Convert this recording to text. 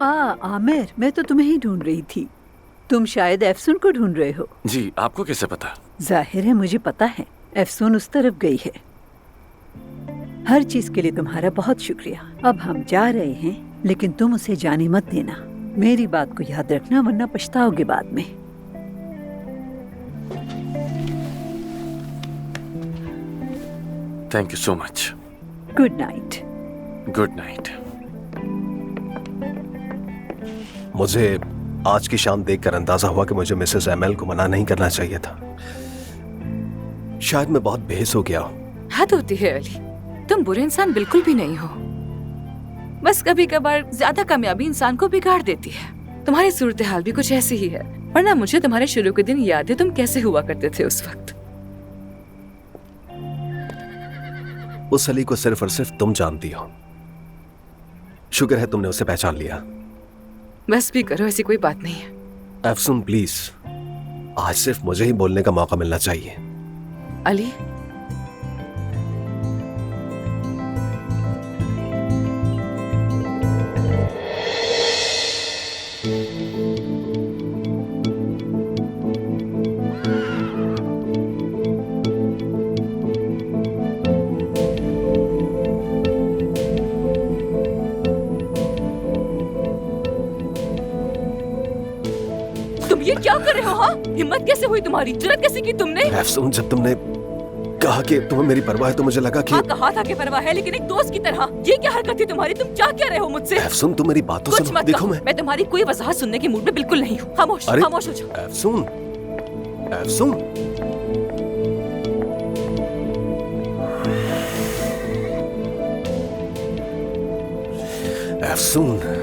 आमिर, मैं तो तुम्हें ही ढूंढ रही थी। तुम शायद एफसून को ढूंढ रहे हो। जी, आपको कैसे पता? जाहिर है मुझे पता है, एफसून उस तरफ गई है। हर चीज के लिए तुम्हारा बहुत शुक्रिया। अब हम जा रहे हैं, लेकिन तुम उसे जाने मत देना। मेरी बात को याद रखना, वरना पछताओगे बाद में। Thank you so much. Good night. Good night. मुझे आज की शाम देखकर अंदाजा हुआ कि मुझे मिसेस एमएल को मना नहीं करना चाहिए था। शायद मैं बहुत बेहस हो गया हूँ। हद होती है अली, तुम बुरे इंसान बिल्कुल भी नहीं हो। बस कभी कभार ज्यादा कामयाबी इंसान को बिगाड़ देती है। तुम्हारी सूरत हाल भी कुछ ऐसी ही है, वरना मुझे तुम्हारे शुरू के दिन याद है तुम कैसे हुआ करते थे उस वक्त। उस अली को सिर्फ और सिर्फ तुम जानती हो। शुक्र है तुमने उसे पहचान लिया। बस भी करो, ऐसी कोई बात नहीं है। एफसून प्लीज, आज सिर्फ मुझे ही बोलने का मौका मिलना चाहिए। अली, ये क्या कर रहे हो? हाँ, हिम्मत कैसे हुई तुम्हारी? जुर्रत कैसे की तुमने? एफसून, जब तुमने कहा कि तुम्हें मेरी परवाह है तो मुझे लगा कि हाँ, कहा था कि परवाह है, लेकिन एक दोस्त की तरह। ये क्या हरकत थी तुम्हारी? तुम क्या कह रहे हो मुझसे? एफसून, तुम मेरी बातों कुछ सुनो। मत देखो, कहो। मैं तुम्हारी कोई वजाहत सुनने की मूड में बिल्कुल नहीं हूँ। खामोश, खामोश हो जाओ। एफसून, एफसून, एफसून।